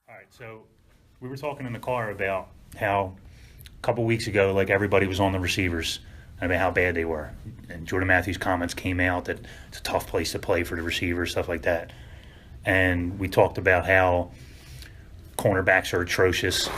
All right, so we were talking in the car about how a couple weeks ago, like everybody was on the receivers and about how bad they were. And Jordan Matthews' comments came out that it's a tough place to play for the receivers, stuff like that. And we talked about how cornerbacks are atrocious.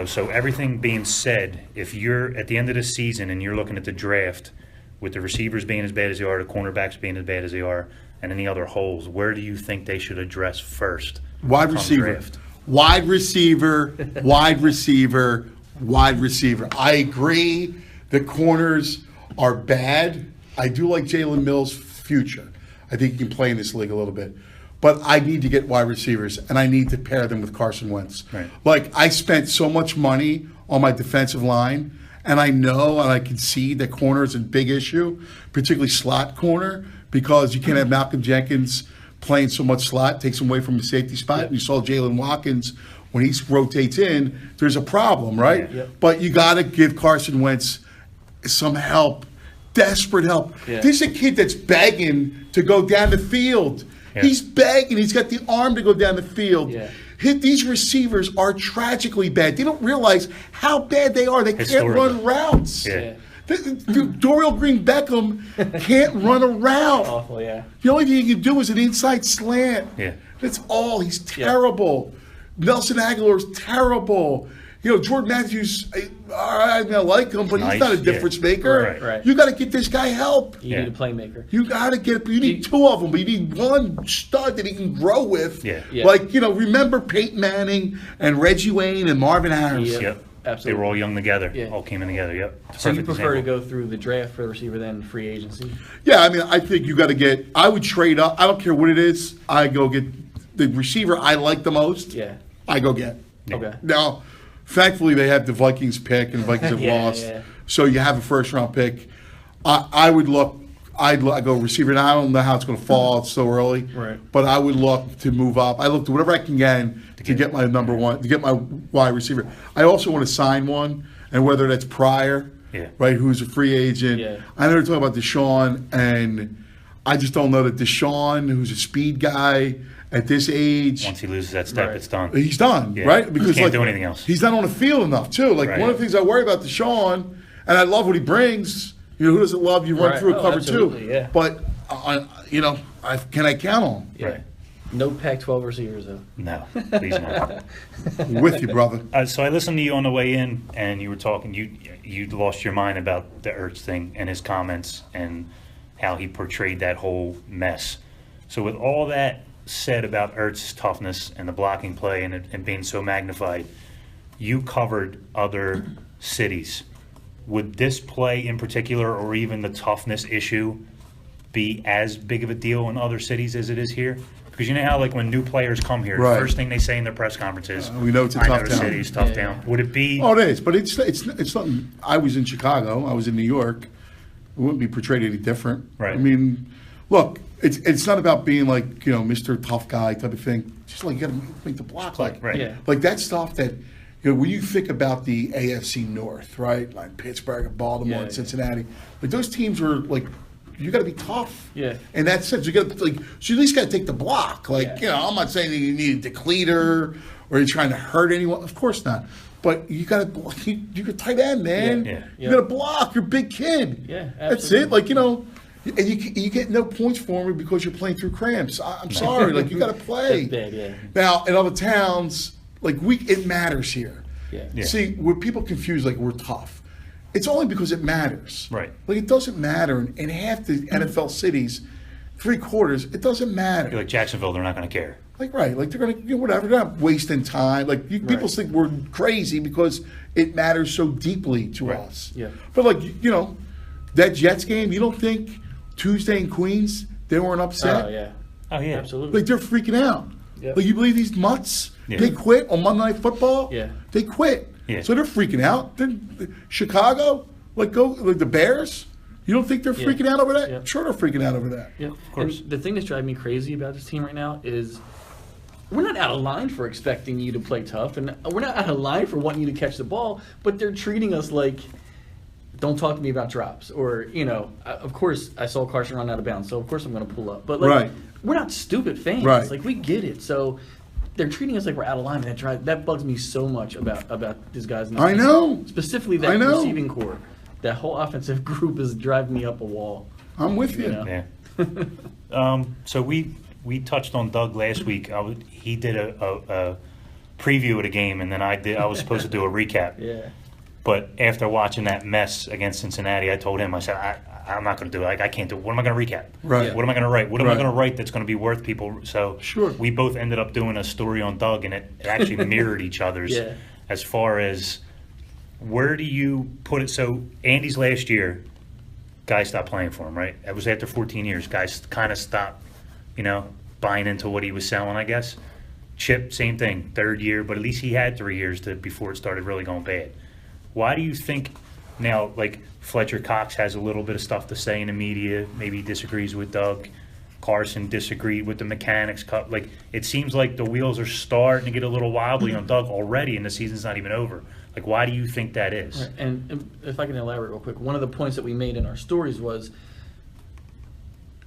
So everything being said, if you're at the end of the season and you're looking at the draft with the receivers being as bad as they are, the cornerbacks being as bad as they are, and any other holes, where do you think they should address first? Wide receiver. Draft? Wide receiver, wide receiver, wide receiver. I agree the corners are bad. I do like Jalen Mills' future. I think he can play in this league a little bit. But I need to get wide receivers, and I need to pair them with Carson Wentz. Right. Like, I spent so much money on my defensive line, and I know and I can see that corner is a big issue, particularly slot corner, because you can't have Malcolm Jenkins playing so much slot, takes him away from the safety spot. Yep. You saw Jalen Watkins, when he rotates in, there's a problem, right? Yeah. Yep. But you got to give Carson Wentz some help, desperate help. Yeah. This is a kid that's begging to go down the field. Yeah. He's begging. He's got the arm to go down the field. Yeah. These receivers are tragically bad. They don't realize how bad they are. They can't Historically. run routes. Yeah. Dorial Green Beckham can't run a route. Awful, yeah. The only thing he can do is an inside slant. Yeah. That's all. He's terrible. Nelson Aguilar's terrible. Jordan Matthews, I like him, but Nice, he's not a difference maker. Right. You got to get this guy help. You need a playmaker. You got to get. You need two of them, but you need one stud that he can grow with. Yeah. Yeah. Like remember Peyton Manning and Reggie Wayne and Marvin Harris. Yeah. Yep. Absolutely. They were all young together. Yeah. All came in together. Yep. So you Perfect prefer to example. go through the draft for the receiver than free agency? Yeah, I mean, I think you got to get. I would trade up. I don't care what it is. I go get the receiver I like the most. Yeah. I go get. Okay. Now, thankfully, they have the Vikings pick, and the Vikings have Yeah, lost. yeah. So you have a first-round pick. I would look. I go receiver. Now, I don't know how it's going to fall. It's so early. Right. But I would look to move up. I look to whatever I can get to get my number one, to get my wide receiver. I also want to sign one, and whether that's Pryor, Yeah. right, who's a free agent. Yeah. I know they're talking about Deshaun, and I just don't know that Deshaun, who's a speed guy at this age, Once he loses that step, Right. it's done. he's done, Yeah. right? He Because can't do anything else. He's not on the field enough, too. Like Right. one of the things I worry about Deshaun, and I love what he brings. Who doesn't love you run Right. through a Oh, cover absolutely, two? yeah. But can I count on him? Yeah. No Pac-12 receivers, though. No, please no. With you, brother. So I listened to you on the way in, and you were talking. You lost your mind about the Ertz thing and his comments and how he portrayed that whole mess. So with all that said about Ertz's toughness and the blocking play and being so magnified, you covered other cities. Would this play in particular, or even the toughness issue, be as big of a deal in other cities as it is here? Because you know how, like, when new players come here, Right. the first thing they say in their press conferences, we know it's a I tough know the town." city is tough Yeah. town. Would it be? Oh, it is, but it's something. I was in Chicago. I was in New York. It wouldn't be portrayed any different. Right. I mean, look, it's not about being like Mr. Tough Guy type of thing. Just like you got to make the block. Like Right. Yeah. like that stuff that when you think about the AFC North, right? Like Pittsburgh and Baltimore Yeah, and yeah. Cincinnati. Like those teams were like. You got to be tough. Yeah. In that sense, you got to so you at least got to take the block. Like Yeah. I'm not saying that you need a decleater or you're trying to hurt anyone. Of course not. But you got to you're a tight end, man. Yeah. You got to block. You're a big kid. Yeah, That's absolutely. it. Like and you get no points for me because you're playing through cramps. I'm sorry. Like you got to play. That's bad, yeah. Now in other towns, like it matters here. Yeah. Yeah. See, where people confuse like we're tough. It's only because it matters. Right. Like it doesn't matter in half the NFL cities, 3/4. It doesn't matter. Like Jacksonville, they're not going to care. Like right, like they're gonna whatever. They're not wasting time. Like people Right. think we're crazy because it matters so deeply to Right. us. Yeah. But like that Jets game, you don't think Tuesday in Queens they weren't upset? Oh, yeah. Oh yeah, Absolutely. Like they're freaking out. Yep. Like you believe these mutts? Yeah. They quit on Monday Night Football. Yeah. They quit. Yeah. So they're freaking out. Then Chicago, like the Bears. You don't think they're Yeah. freaking out over that? Yeah. Sure, they're freaking out over that. Yeah. course. And the thing that's driving me crazy about this team right now is we're not out of line for expecting you to play tough, and we're not out of line for wanting you to catch the ball, but they're treating us like, don't talk to me about drops. Or, of course, I saw Carson run out of bounds, so of course I'm going to pull up. But, Right. we're not stupid fans. Right. Like, we get it. So they're treating us like we're out of line. That bugs me so much about these guys. I know. Specifically that receiving core. That whole offensive group is driving me up a wall. I'm with you. Yeah. So we touched on Doug last week. He did a preview of the game, and then I was supposed to do a recap. Yeah. But after watching that mess against Cincinnati, I told him, I said, I'm not going to do it. I can't do it. What am I going to recap? Right. What am I going to write? What am I going to write that's going to be worth people? So Sure. we both ended up doing a story on Doug, and it actually mirrored each other's as far as where do you put it. So Andy's last year, guys stopped playing for him, right? It was after 14 years. Guys kind of stopped, buying into what he was selling, I guess. Chip, same thing, third year, but at least he had 3 years before it started really going bad. Why do you think now, like Fletcher Cox has a little bit of stuff to say in the media, maybe he disagrees with Doug, Carson disagreed with the mechanics, like it seems like the wheels are starting to get a little wobbly on Doug already and the season's not even over. Like, why do you think that is? Right. And if I can elaborate real quick, one of the points that we made in our stories was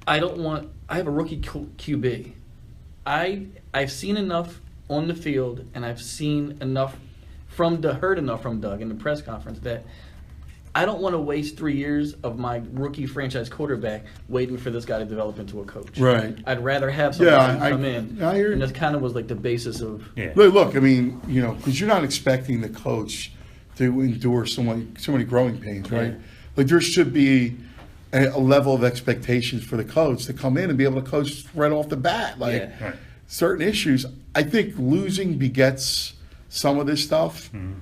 I have a rookie QB. I've seen enough on the field, and I've seen enough heard enough from Doug in the press conference that I don't want to waste 3 years of my rookie franchise quarterback waiting for this guy to develop into a coach. Right. I'd rather have somebody come in. I hear you. And that's kind of was like the basis of. Yeah. Look, I mean, because you're not expecting the coach to endure so many growing pains, right? Yeah. Like there should be a level of expectations for the coach to come in and be able to coach right off the bat. Like Right. certain issues, I think losing begets some of this stuff. Mm-hmm.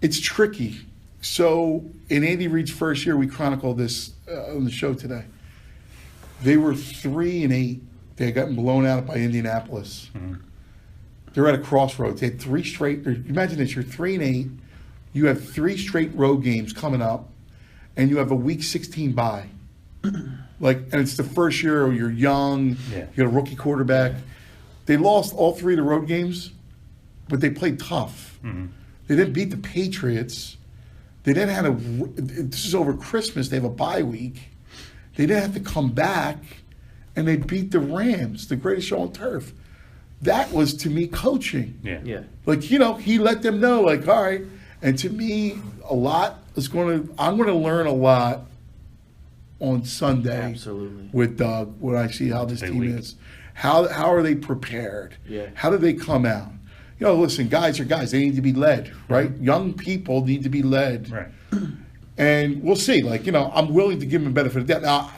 It's tricky. So in Andy Reid's first year, we chronicled this on the show today. They were 3-8. They had gotten blown out by Indianapolis. Mm-hmm. They're at a crossroads. They had 3 straight. Imagine this: you're 3-8. You have 3 straight road games coming up, and you have a Week 16 bye. And it's the first year you're young. Yeah. You got a rookie quarterback. They lost all 3 of the road games, but they played tough. Mm-hmm. They didn't beat the Patriots. They didn't have this is over Christmas. They have a bye week. They didn't have to come back, and they beat the Rams, the greatest show on turf. That was, to me, coaching. Yeah. Yeah. Like, he let them know, like, all right. And to me, I'm going to learn a lot on Sunday. Absolutely. With Doug when I see how this Big team week. is. How are they prepared? Yeah. How do they come out? Listen, guys are guys. They need to be led, right? Young people need to be led. Right. And we'll see. I'm willing to give them a benefit of that. Now,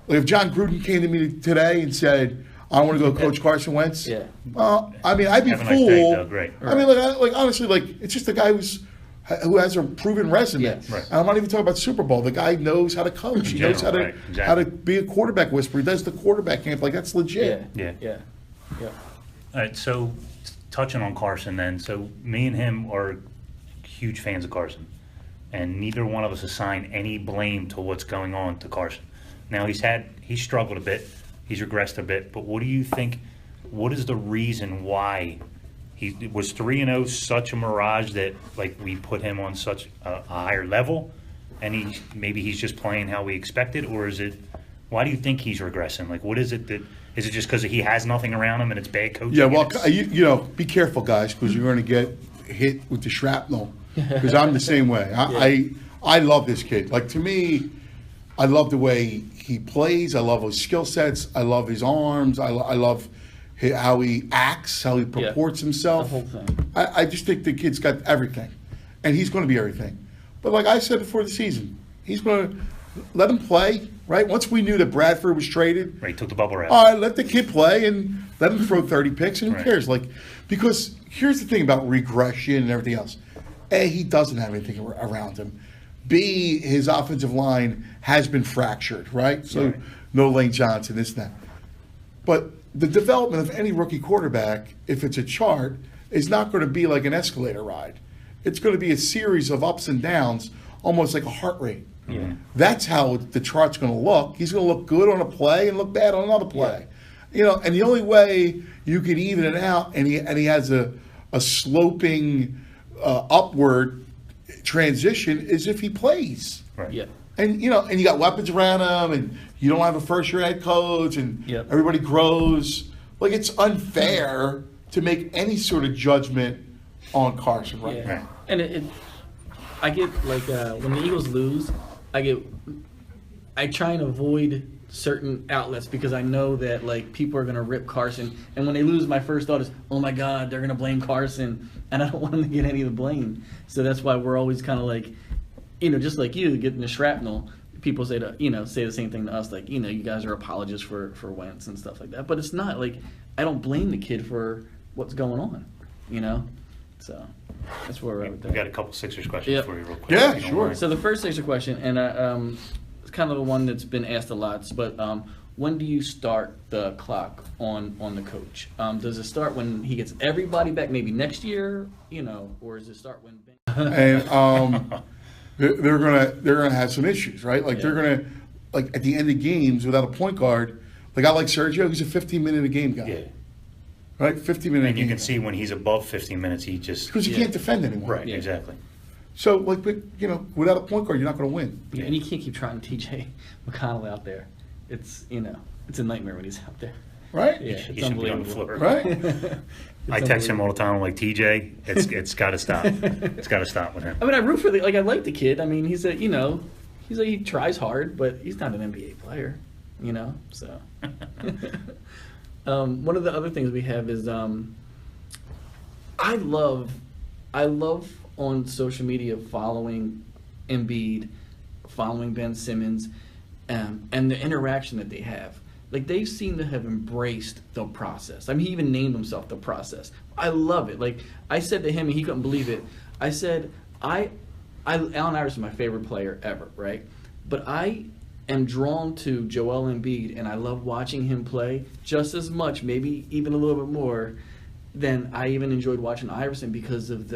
if John Gruden came to me today and said, I want to go coach Carson Wentz, Yeah. well, I'd be Have a nice fooled. day, Doug. Right. I mean, honestly, it's just a guy who has a proven resume. Yeah. Right. And I'm not even talking about Super Bowl. The guy knows how to coach. He knows how to Right. Exactly. be a quarterback whisperer. He does the quarterback camp. That's legit. Yeah. Yeah. All right, so touching on Carson then, so me and him are huge fans of Carson, and neither one of us assign any blame to what's going on to Carson. Now he's struggled a bit, he's regressed a bit, but what do you think, what is the reason why he was 3-0 such a mirage that we put him on such a higher level, and he's just playing how we expected, or is it, why do you think he's regressing? What is it that, is it just because he has nothing around him and it's bad coaching? Yeah, well, be careful, guys, because you're going to get hit with the shrapnel. Because I'm the same way. I love this kid. To me, I love the way he plays. I love his skill sets. I love his arms. I love how he acts, how he purports himself. The whole thing. I just think the kid's got everything, and he's going to be everything. But like I said before the season, he's going to let him play. Right? Once we knew that Bradford was traded, Right, took the bubble wrap. all right, let the kid play and let him throw 30 picks, and who Right. cares? Because here's the thing about regression and everything else. A, he doesn't have anything around him. B, his offensive line has been fractured, right? So Right. no Lane Johnson, this and that. But the development of any rookie quarterback, if it's a chart, is not going to be like an escalator ride. It's going to be a series of ups and downs, almost like a heart rate. Yeah. That's how the chart's going to look. He's going to look good on a play and look bad on another play. And the only way you can even it out, and he has a sloping upward transition, is if he plays. Right. Yeah. And you got weapons around him, and you don't have a first-year head coach, and Yep. everybody grows. It's unfair to make any sort of judgment on Carson right Yeah. now. Right. And I get like when the Eagles lose, I try and avoid certain outlets because I know that like people are gonna rip Carson, and when they lose, my first thought is, oh my God, they're gonna blame Carson, and I don't want them to get any of the blame. So that's why we're always kind of like, just like you getting the shrapnel. People say say the same thing to us, like you guys are apologists for Wentz and stuff like that, but it's not like I don't blame the kid for what's going on, So that's where we're at with that. We got a couple Sixers questions Yep. for you real quick. Yeah, if you don't sure. mind. So the first Sixer question, and it's kind of the one that's been asked a lot, but when do you start the clock on the coach? Does it start when he gets everybody back, maybe next year, or does it start when And they're gonna have some issues, right? Like Yeah. they're gonna at the end of games without a point guard. Like I like Sergio, he's a 15-minute a game guy, Yeah. right? 15-minute. And you game can guy. see when he's above 15 minutes, he just because you Yeah. can't defend anyone. right, Yeah. exactly. So but without a point guard, you're not going to win. and you can't keep trying TJ McConnell out there. It's it's a nightmare when he's out there. Right? Yeah, He it's should be on the unbelievable. floor. Right? I text him all the time. I'm like, TJ, it's got to stop. It's got to stop with him. I mean, I root for I like the kid. I mean, he's he tries hard, but he's not an NBA player, So, one of the other things we have is I love on social media following Embiid, following Ben Simmons, and the interaction that they have. Like, they seem to have embraced the process. I mean, he even named himself the process. I love it. Like, I said to him, and he couldn't believe it. I said, Allen Iverson is my favorite player ever, right? But I am drawn to Joel Embiid, and I love watching him play just as much, maybe even a little bit more, than I even enjoyed watching Iverson because of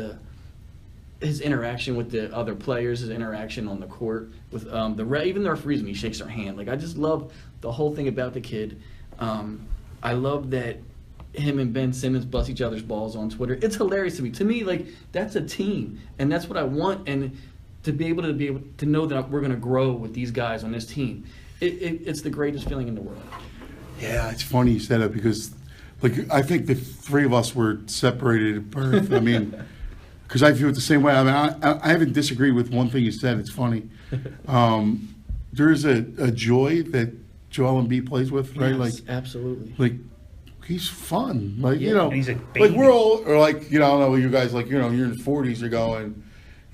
his interaction with the other players, his interaction on the court with even the referees when he shakes their hand. Like, I just love the whole thing about the kid. I love that him and Ben Simmons bust each other's balls on Twitter. It's hilarious to me. To me, like, that's a team, and that's what I want. And to be able to know that we're going to grow with these guys on this team, it's the greatest feeling in the world. Yeah, it's funny you said that because, like, I think the three of us were separated at birth. I mean, because I view it the same way. I mean, I haven't disagreed with one thing you said. It's funny. There's a joy that Joel Embiid plays with, right? Yes, absolutely. Like he's fun. Like And he's a like baby. we're all or like I don't know. You guys like you're in the 40s. You're going.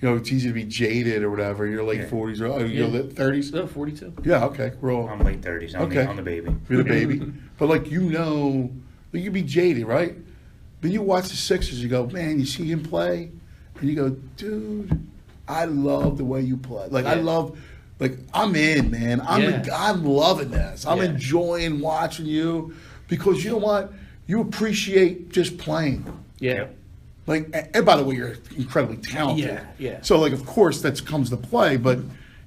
It's easy to be jaded or whatever. You're late Yeah. 40s or you're Yeah. 30s. No, 42. Yeah, okay, we're all. I'm late 30s. I'm, Okay. I'm the baby. You're the baby. But like you can be jaded, right? But you watch the Sixers, you go, man, you see him play, and you go, dude, I love the way you play. Like I Yeah. love, like I'm in, man. I'm loving this. I'm Yeah. enjoying watching you because you know what? You appreciate just playing. Yeah. Like, and by the way, you're incredibly talented. Yeah, yeah. So, like, of course, that comes to play. But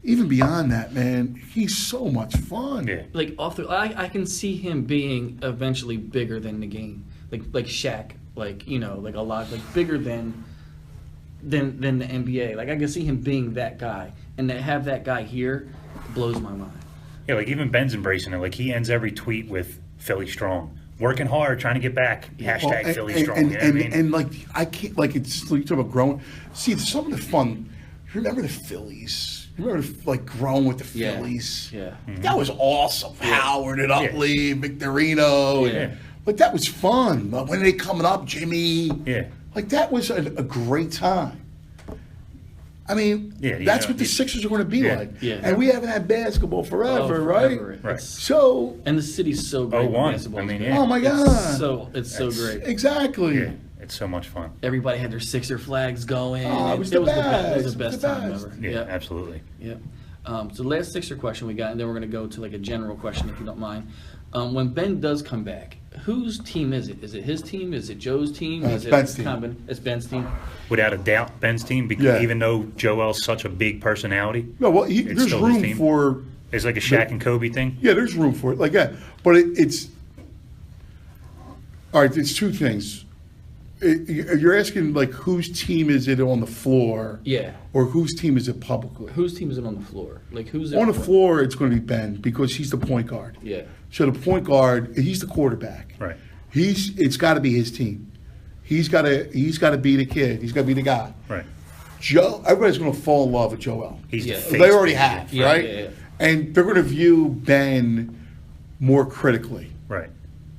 even beyond that, man, he's so much fun. Yeah. Like I can see him being eventually bigger than the game, like Shaq, like like a lot, like bigger than the NBA. Like I can see him being that guy, and to have that guy here blows my mind. Yeah, like even Ben's embracing it. Like he ends every tweet with Philly strong. Working hard, trying to get back. Hashtag Well, Philly strong. You know what I mean? and like I can't like it's you talk about growing. See, some of the fun. Remember the Phillies? Remember like growing with the Yeah. Phillies? Yeah. That was awesome. Howard and Utley, Victorino. Yeah. And, like that was fun. Like, when they coming up, Jimmy. Yeah. Like that was a great time. I mean, Yeah, that's what the Sixers are going to be Yeah. like. Yeah. And we haven't had basketball forever, right? Forever. Right. It's- So, And the city's so great. 01. Basketball I mean, is yeah. oh my great. God. It's so great. Exactly. Yeah, it's so much fun. Everybody had their Sixer flags going. Oh, it was the It was best. the best time ever. Yeah, Yep. absolutely. Yep. So the last Sixer question we got, and then we're going to go to like a general question if you don't mind. When Ben does come back, whose team is it? Is it his team? Is it Joe's team? It's Is it Ben's team. It's Ben's team. Without a doubt, Ben's team, because Yeah. even though Joel's such a big personality, No, well, It's there's still his room team. for. it's like a Shaq and Kobe thing. Yeah, there's room for it. Like that. But it's. All right, there's two things. You're asking, like, whose team is it on the floor? Yeah. Or whose team is it publicly? Whose team is it on the floor? Like who's it On the for? floor, it's going to be Ben because he's the point guard. Yeah. So the point guard, he's the quarterback. Right. It's got to be his team. He's got to be the kid. He's got to be the guy. Right. Joe, everybody's going to fall in love with Joel. He's Yeah. the face. They already have, Yeah, right? yeah, yeah. And they're going to view Ben more critically Right.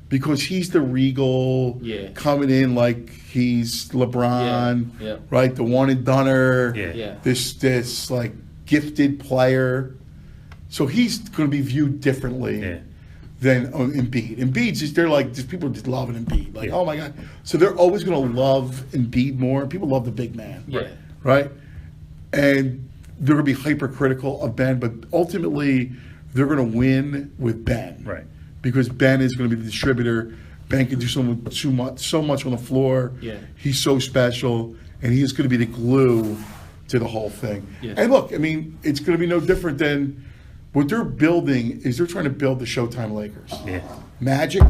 because he's the regal, Yeah. coming in like he's LeBron, Yeah, yeah. right? The one and doneer. Yeah. Yeah. This like gifted player. So he's going to be viewed differently. Yeah. Than Embiid. Embiid's just, they're like, just people just loving Embiid. Like, Yeah. oh my God. So they're always going to love Embiid more. People love the big man. Yeah. Right? And they're going to be hypercritical of Ben, but ultimately they're going to win with Ben. Right. Because Ben is going to be the distributor. Ben can do so much on the floor. Yeah. He's so special, and he's going to be the glue to the whole thing. Yeah. And look, I mean, it's going to be no different than what they're building is they're trying to build the Showtime Lakers. Yeah. Magic,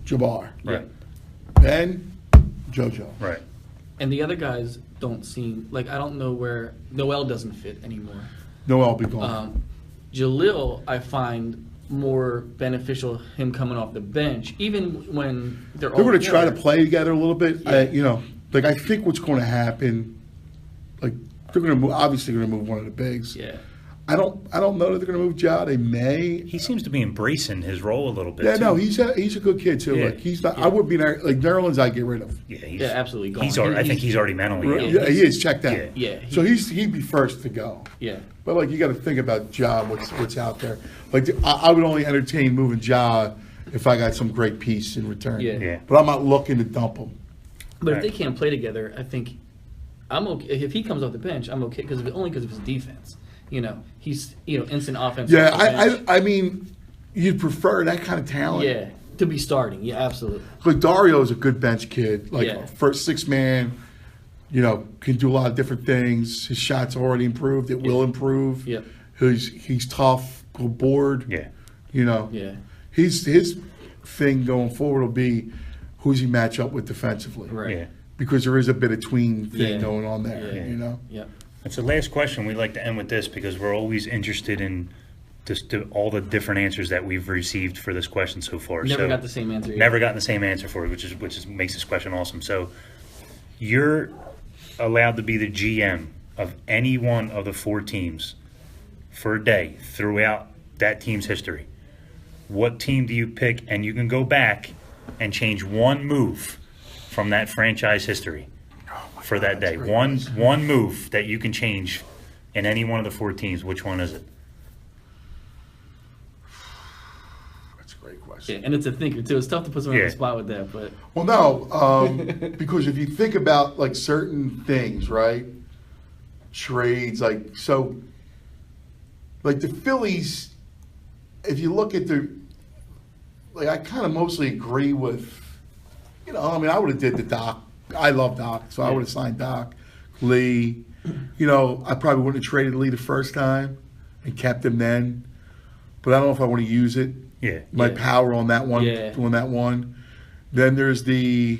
Jabbar. Right. Ben, JoJo. Right. And the other guys don't seem like I don't know where Noel doesn't fit anymore. Noel be gone. Jalil, I find more beneficial him coming off the bench, even when they're all. They're going to try to together. play together a little bit. Yeah. I think what's going to happen, like they're going to move. Obviously, going to move one of the bigs. Yeah. I don't know that they're going to move Ja. They may. He seems to be embracing his role a little bit. Yeah, too. no, he's a good kid too. Yeah. Like he's not. I would be like Nerlens. I get rid of. Yeah, Yeah, absolutely gone. He's already, I think he's already mentally ill. Yeah, he is checked out. Yeah. Yeah, So he'd be first to go. Yeah. But like you got to think about Ja, what's out there. Like I would only entertain moving Ja if I got some great piece in return. Yeah. Yeah. But I'm not looking to dump him. But Right. if they can't play together, I think I'm okay. If he comes off the bench, I'm okay only because of his defense. He's instant offense. Yeah, off the bench. I mean, you'd prefer that kind of talent. Yeah, to be starting. Yeah, absolutely. But Dario's a good bench kid. Like Yeah. first six man, can do a lot of different things. His shot's already improved. It will improve. Yep. He's tough. Go board. Yeah. Yeah. His thing going forward will be who's he match up with defensively. Right. Yeah. Because there is a bit of tween thing Yeah. going on there. Yeah. Yep. It's the last question. We'd like to end with this because we're always interested in just all the different answers that we've received for this question so far. Never So, got the same answer. Yet. Never gotten the same answer for it, which is makes this question awesome. So, you're allowed to be the GM of any one of the 4 teams for a day throughout that team's history. What team do you pick? And you can go back and change one move from that franchise history for that day. One move that you can change in any one of the 4 teams. Which one is it? That's a great question. Yeah, and it's a thinker too. It's tough to put someone on Yeah. the spot with that, but Well, no, because if you think about like certain things, right? Trades, like the Phillies. If you look at I kind of mostly agree with, I would have did the Doc. I love Doc, so I would have signed Doc, Lee. I probably wouldn't have traded Lee the first time and kept him then, but I don't know if I want to use it. Yeah. My Yeah. power on that one. Yeah. On that one. Then there's the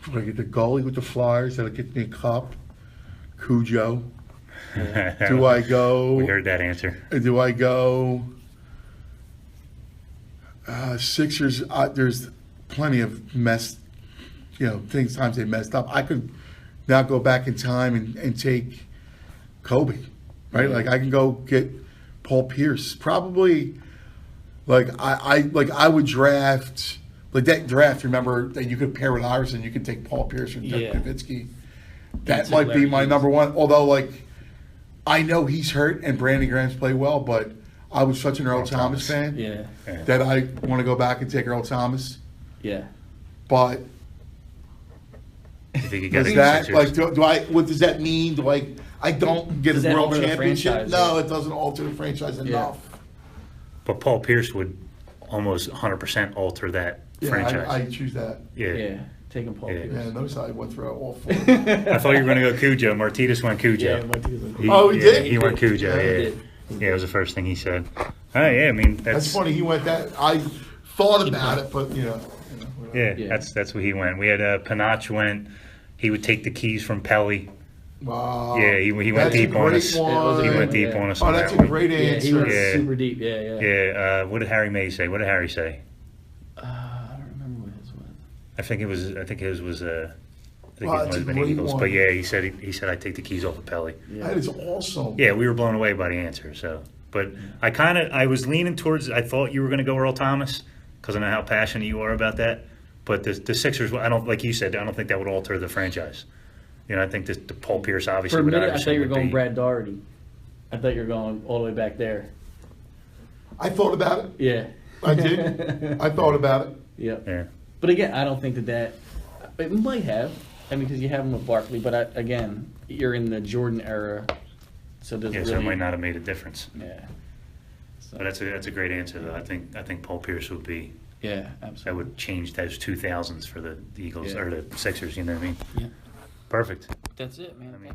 goalie with the Flyers that'll get me a cup. Cujo. Do I go? We heard that answer. Do I go? Sixers. There's plenty of times they messed up. I could now go back in time and take Kobe, right? Like I can go get Paul Pierce. Probably, I would draft like that draft. Remember that you could pair with Iverson. You could take Paul Pierce or Dirk Yeah. Nowitzki. That took might be Larry my Hughes. number one. Although I know he's hurt and Brandon Graham's played well, but I was such an Earl Thomas fan yeah, that I want to go back and take Earl Thomas. yeah. But You think you got does to that Sixers? do I? What does that mean? Do I don't get Does a that world alter the championship? franchise, No, yeah. it doesn't alter the franchise enough. But Paul Pierce would almost 100% alter that franchise. I choose that. yeah. Yeah, taking Paul Yeah. Pierce. Yeah, notice how I went through all 4. I thought you were going to go Cujo. Martinez went Cujo. Yeah, Martinez. Oh, he did? He went Cujo. Yeah, he Yeah, did. yeah. It was the first thing he said. Oh yeah, I mean That's funny. He went that. I thought about it, but whatever. Yeah, Yeah. that's what he went. We had Panach went. He would take the keys from Pelly. Wow. Yeah, he went That's a deep on great us. one. He went deep Yeah. on us Oh, on that's that a one. great Yeah, he answer. went Yeah. super deep. Yeah, yeah. Yeah. What did Harry May say? What did Harry say? I think his was I think Wow, it might that's a have been great Eagles, one. but yeah, he said I'd take the keys off of Pelly. That is awesome. Yeah, we were blown away by the answer. So, but I was leaning towards. I thought you were going to go Earl Thomas because I know how passionate you are about that. But the Sixers, I don't like you said. I don't think that would alter the franchise. You know, I think the Paul Pierce obviously. For a with minute, I Iverson thought you were would going be- Brad Daugherty. I thought you were going all the way back there. I thought about it. Yeah. I did. I thought about it. Yep. Yeah. But again, I don't think that it might have. I mean, because you have him with Barkley, but again, you're in the Jordan era, so does Yeah, really. so it might not have made a difference. Yeah. So, But that's a great answer though. I think Paul Pierce would be yeah, that absolutely. would change those 2000s for the Eagles Yeah. or the Sixers. You know what I mean? Yeah. Perfect. That's it, man. I mean.